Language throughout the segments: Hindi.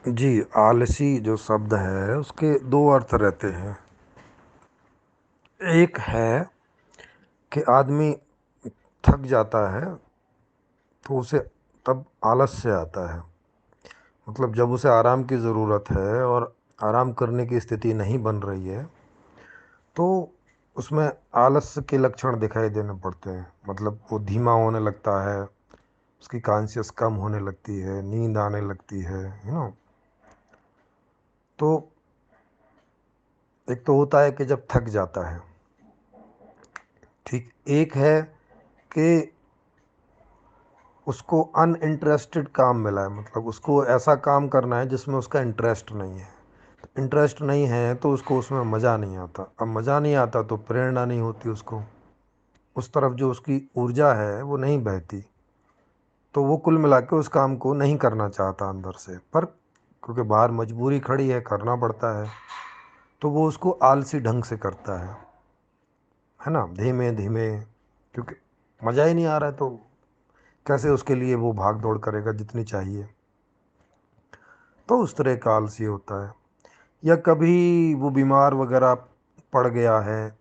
जी, आलसी जो शब्द है उसके दो अर्थ रहते हैं। एक है कि आदमी थक जाता है तो उसे तब आलस्य आता है। मतलब जब उसे आराम की ज़रूरत है और आराम करने की स्थिति नहीं बन रही है तो उसमें आलस्य के लक्षण दिखाई देने पड़ते हैं। मतलब वो धीमा होने लगता है, उसकी कॉन्शियस कम होने लगती है, नींद आने लगती है, तो एक तो होता है कि जब थक जाता है, ठीक। एक है कि उसको अनइंटरेस्टेड काम मिला है, मतलब उसको ऐसा काम करना है जिसमें उसका इंटरेस्ट नहीं है। इंटरेस्ट नहीं है तो उसको उसमें मज़ा नहीं आता। अब मज़ा नहीं आता तो प्रेरणा नहीं होती उसको, उस तरफ जो उसकी ऊर्जा है वो नहीं बहती। तो वो कुल मिला के उस काम को नहीं करना चाहता अंदर से, पर क्योंकि बाहर मजबूरी खड़ी है, करना पड़ता है, तो वो उसको आलसी ढंग से करता है ना, धीमे धीमे। क्योंकि मज़ा ही नहीं आ रहा है तो कैसे उसके लिए वो भाग दौड़ करेगा जितनी चाहिए। तो उस तरह का आलसी होता है। या कभी वो बीमार वगैरह पड़ गया है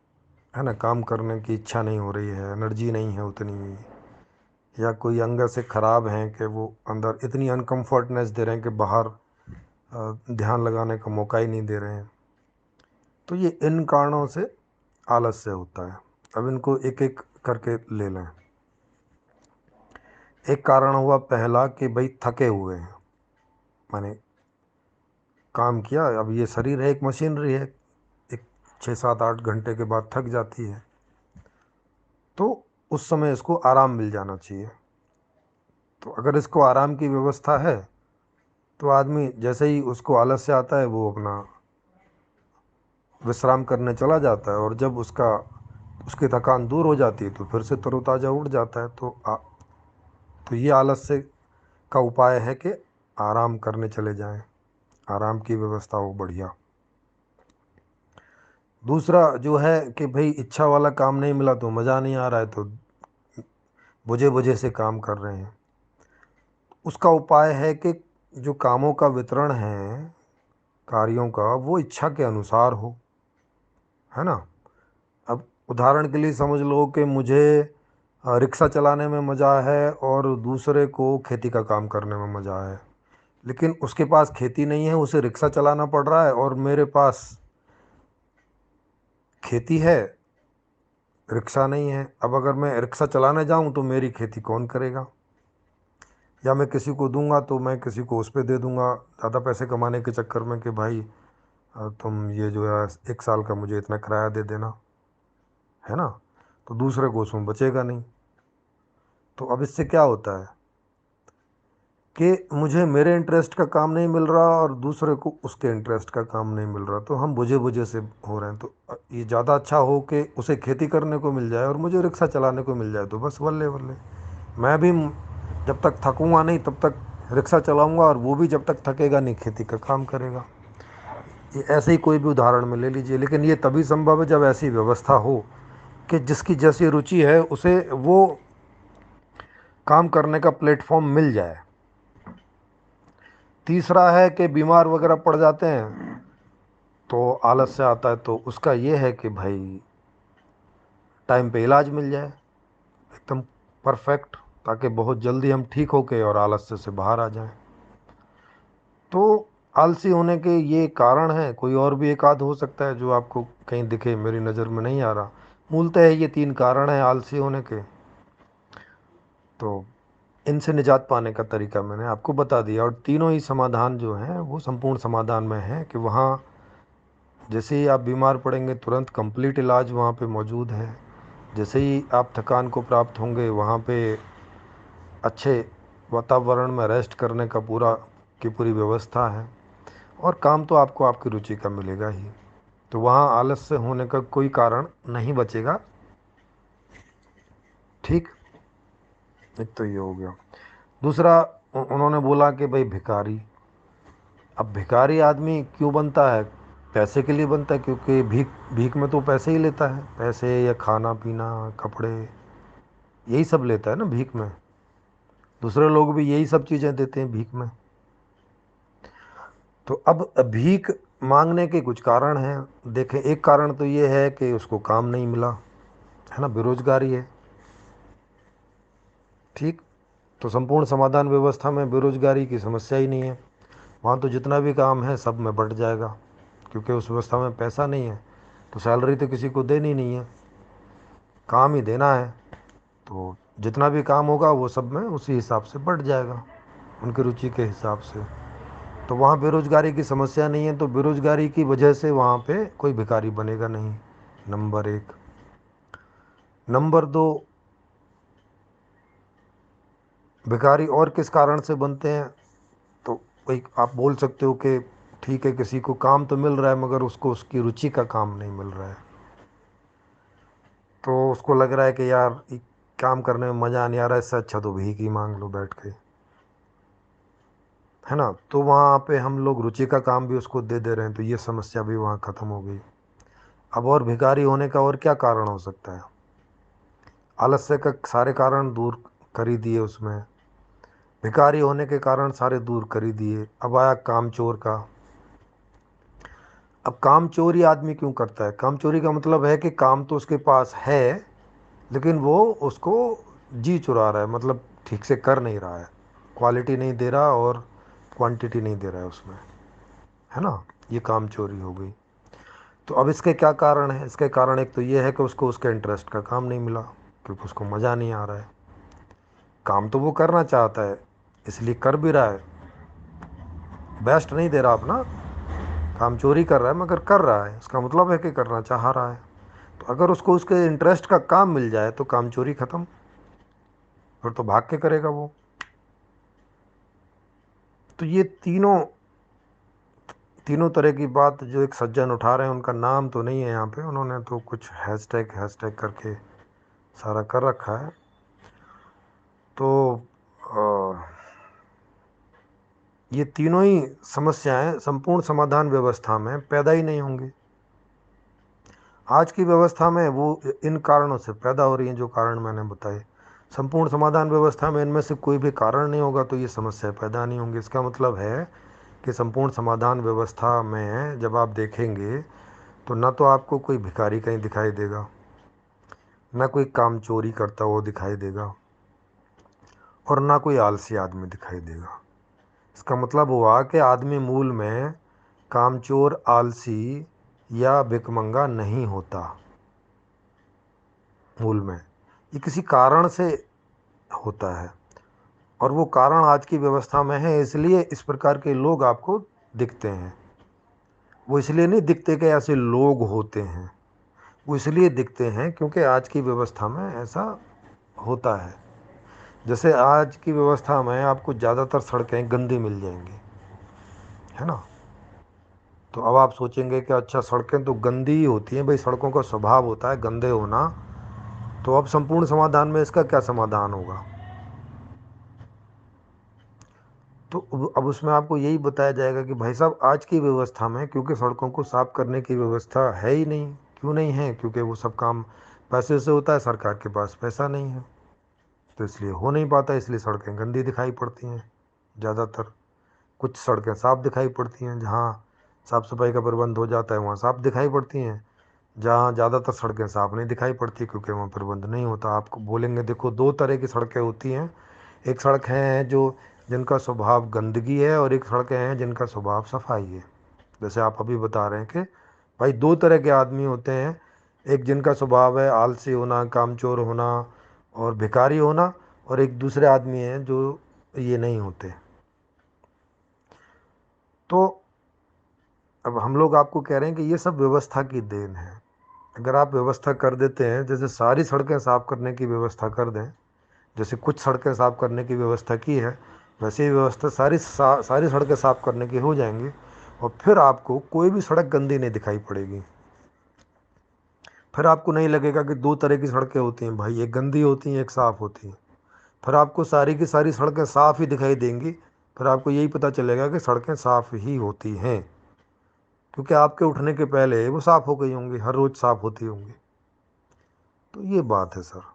ना, काम करने की इच्छा नहीं हो रही है, एनर्जी नहीं है उतनी, या कोई अंग से ख़राब हैं कि वो अंदर इतनी अनकंफर्टनेस दे रहे हैं कि बाहर ध्यान लगाने का मौका ही नहीं दे रहे हैं। तो ये इन कारणों से आलस्य होता है। अब इनको एक एक करके ले लें। एक कारण हुआ पहला कि भाई थके हुए हैं, माने काम किया। अब ये शरीर है, एक मशीनरी है, एक 6 7 8 घंटे के बाद थक जाती है, तो उस समय इसको आराम मिल जाना चाहिए। तो अगर इसको आराम की व्यवस्था है तो आदमी जैसे ही उसको आलस्य आता है वो अपना विश्राम करने चला जाता है, और जब उसकी थकान दूर हो जाती है तो फिर से तरोताज़ा उठ जाता है। तो ये आलस्य का उपाय है कि आराम करने चले जाएं, आराम की व्यवस्था हो बढ़िया। दूसरा जो है कि भाई इच्छा वाला काम नहीं मिला तो मज़ा नहीं आ रहा है, तो बुझे बुझे से काम कर रहे हैं। उसका उपाय है कि जो कामों का वितरण है, कार्यों का, वो इच्छा के अनुसार हो, है ना। अब उदाहरण के लिए समझ लो कि मुझे रिक्शा चलाने में मज़ा है और दूसरे को खेती का काम करने में मज़ा है, लेकिन उसके पास खेती नहीं है, उसे रिक्शा चलाना पड़ रहा है, और मेरे पास खेती है, रिक्शा नहीं है। अब अगर मैं रिक्शा चलाने जाऊं तो मेरी खेती कौन करेगा? या मैं किसी को दूंगा तो मैं किसी को उस पर दे दूंगा ज़्यादा पैसे कमाने के चक्कर में कि भाई तुम ये जो है 1 साल का मुझे इतना किराया दे देना, है ना। तो दूसरे को उसमें बचेगा नहीं। तो अब इससे क्या होता है कि मुझे मेरे इंटरेस्ट का काम नहीं मिल रहा और दूसरे को उसके इंटरेस्ट का काम नहीं मिल रहा, तो हम बुझे बुझे से हो रहे हैं। तो ये ज़्यादा अच्छा हो कि उसे खेती करने को मिल जाए और मुझे रिक्शा चलाने को मिल जाए, तो बस वल्ले वल्ले। मैं भी जब तक थकूंगा नहीं तब तक रिक्शा चलाऊंगा, और वो भी जब तक थकेगा नहीं खेती का काम करेगा। ये ऐसे ही कोई भी उदाहरण में ले लीजिए, लेकिन ये तभी संभव है जब ऐसी व्यवस्था हो कि जिसकी जैसी रुचि है उसे वो काम करने का प्लेटफॉर्म मिल जाए। तीसरा है कि बीमार वगैरह पड़ जाते हैं तो आलस से आता है, तो उसका ये है कि भाई टाइम पे इलाज मिल जाए एकदम परफेक्ट, ताकि बहुत जल्दी हम ठीक होके और आलस्य से बाहर आ जाएं। तो आलसी होने के ये कारण हैं, कोई और भी एक आध हो सकता है जो आपको कहीं दिखे, मेरी नज़र में नहीं आ रहा। मूलतः ये 3 कारण हैं आलसी होने के। तो इनसे निजात पाने का तरीका मैंने आपको बता दिया, और तीनों ही समाधान जो हैं वो संपूर्ण समाधान में हैं कि वहाँ जैसे ही आप बीमार पड़ेंगे तुरंत कंप्लीट इलाज वहाँ पे मौजूद है। जैसे ही आप थकान को प्राप्त होंगे वहाँ पे अच्छे वातावरण में रेस्ट करने का पूरा की पूरी व्यवस्था है, और काम तो आपको आपकी रुचि का मिलेगा ही। तो वहाँ आलस्य होने का कोई कारण नहीं बचेगा। ठीक। एक तो ये हो गया। दूसरा, उन्होंने बोला कि भाई भिखारी। अब भिखारी आदमी क्यों बनता है? पैसे के लिए बनता है, क्योंकि भीख भीख में तो पैसे ही लेता है, पैसे या खाना पीना कपड़े, यही सब लेता है ना भीख में। दूसरे लोग भी यही सब चीज़ें देते हैं भीख में। तो अब भीख मांगने के कुछ कारण हैं। देखें, एक कारण तो ये है कि उसको काम नहीं मिला, है ना, बेरोजगारी है। ठीक। तो संपूर्ण समाधान व्यवस्था में बेरोजगारी की समस्या ही नहीं है। वहाँ तो जितना भी काम है सब में बंट जाएगा, क्योंकि उस व्यवस्था में पैसा नहीं है, तो सैलरी तो किसी को देनी नहीं है, काम ही देना है। तो जितना भी काम होगा वो सब में उसी हिसाब से बढ़ जाएगा, उनकी रुचि के हिसाब से। तो वहाँ बेरोजगारी की समस्या नहीं है, तो बेरोजगारी की वजह से वहाँ पे कोई भिखारी बनेगा नहीं, नंबर एक। नंबर दो, भिखारी और किस कारण से बनते हैं? तो एक आप बोल सकते हो कि ठीक है, किसी को काम तो मिल रहा है मगर उसको उसकी रुचि का काम नहीं मिल रहा है, तो उसको लग रहा है कि यार ये काम करने में मज़ा नहीं आ रहा है, इससे अच्छा तो भीख ही मांग लो बैठ के, है ना। तो वहाँ पे हम लोग रुचि का काम भी उसको दे दे रहे हैं, तो ये समस्या भी वहाँ ख़त्म हो गई। अब और भिखारी होने का और क्या कारण हो सकता है? आलस्य का सारे कारण दूर कर ही दिए उसमें, भिखारी होने के कारण सारे दूर कर ही दिए। अब आया काम चोर का। अब काम चोरी आदमी क्यों करता है? काम चोरी का मतलब है कि काम तो उसके पास है, लेकिन वो उसको जी चुरा रहा है, मतलब ठीक से कर नहीं रहा है, क्वालिटी नहीं दे रहा और क्वांटिटी नहीं दे रहा है उसमें, है ना। ये काम चोरी हो गई। तो अब इसके क्या कारण है? इसके कारण एक तो ये है कि उसको उसके इंटरेस्ट का काम नहीं मिला, क्योंकि उसको मज़ा नहीं आ रहा है। काम तो वो करना चाहता है, इसलिए कर भी रहा है, बेस्ट नहीं दे रहा अपना, काम चोरी कर रहा है मगर कर रहा है, इसका मतलब है कि करना चाह रहा है। तो अगर उसको उसके इंटरेस्ट का काम मिल जाए तो काम चोरी खत्म, फिर तो भाग के करेगा वो। तो ये तीनों तीनों तरह की बात जो एक सज्जन उठा रहे हैं, उनका नाम तो नहीं है यहाँ पे, उन्होंने तो कुछ हैशटैग हैशटैग करके सारा कर रखा है। तो ये तीनों ही समस्याएं संपूर्ण समाधान व्यवस्था में पैदा ही नहीं होंगी। आज की व्यवस्था में वो इन कारणों से पैदा हो रही हैं, जो कारण मैंने बताए। संपूर्ण समाधान व्यवस्था में इनमें से कोई भी कारण नहीं होगा तो ये समस्या पैदा नहीं होंगी। इसका मतलब है कि संपूर्ण समाधान व्यवस्था में जब आप देखेंगे तो ना तो आपको कोई भिखारी कहीं दिखाई देगा, ना कोई काम चोरी करता हुआ दिखाई देगा, और ना कोई आलसी आदमी दिखाई देगा। इसका मतलब हुआ कि आदमी मूल में कामचोर, आलसी या भिखमंगा नहीं होता। मूल में ये किसी कारण से होता है, और वो कारण आज की व्यवस्था में है, इसलिए इस प्रकार के लोग आपको दिखते हैं। वो इसलिए नहीं दिखते कि ऐसे लोग होते हैं, वो इसलिए दिखते हैं क्योंकि आज की व्यवस्था में ऐसा होता है। जैसे आज की व्यवस्था में आपको ज़्यादातर सड़कें गंदी मिल जाएंगी, है ना। तो अब आप सोचेंगे कि अच्छा, सड़कें तो गंदी ही होती हैं, भाई सड़कों का स्वभाव होता है गंदे होना, तो अब संपूर्ण समाधान में इसका क्या समाधान होगा? तो अब उसमें आपको यही बताया जाएगा कि भाई साहब, आज की व्यवस्था में क्योंकि सड़कों को साफ करने की व्यवस्था है ही नहीं। क्यों नहीं है? क्योंकि वो सब काम पैसे से होता है, सरकार के पास पैसा नहीं है, तो इसलिए हो नहीं पाता, इसलिए सड़कें गंदी दिखाई पड़ती हैं ज़्यादातर। कुछ सड़कें साफ दिखाई पड़ती हैं, जहाँ साफ़ सफाई का प्रबंध हो जाता है वहाँ साफ दिखाई पड़ती हैं, जहाँ ज़्यादातर सड़कें साफ नहीं दिखाई पड़ती क्योंकि वहाँ प्रबंध नहीं होता। आपको बोलेंगे देखो, दो तरह की सड़कें होती हैं। एक सड़क हैं जो जिनका स्वभाव गंदगी है, और एक सड़कें हैं जिनका स्वभाव सफाई है। जैसे आप अभी बता रहे हैं कि भाई दो तरह के आदमी होते हैं, एक जिनका स्वभाव है आलसी होना, कामचोर होना और भिखारी होना, और एक दूसरे आदमी हैं जो ये नहीं होते। तो अब हम लोग आपको कह रहे हैं कि ये सब व्यवस्था की देन है। अगर आप व्यवस्था कर देते हैं, जैसे सारी सड़कें साफ करने की व्यवस्था कर दें, जैसे कुछ सड़कें साफ करने की व्यवस्था की है, वैसे ही व्यवस्था सारी सड़कें साफ करने की हो जाएंगी, और फिर आपको कोई भी सड़क गंदी नहीं दिखाई पड़ेगी। फिर आपको नहीं लगेगा कि दो तरह की सड़कें होती हैं भाई, एक गंदी होती हैं एक साफ़ होती हैं। फिर आपको सारी की सारी सड़कें साफ़ ही दिखाई देंगी। फिर आपको यही पता चलेगा कि सड़कें साफ़ ही होती हैं, क्योंकि आपके उठने के पहले वो साफ़ हो गई होंगी, हर रोज़ साफ़ होती होंगी। तो ये बात है सर।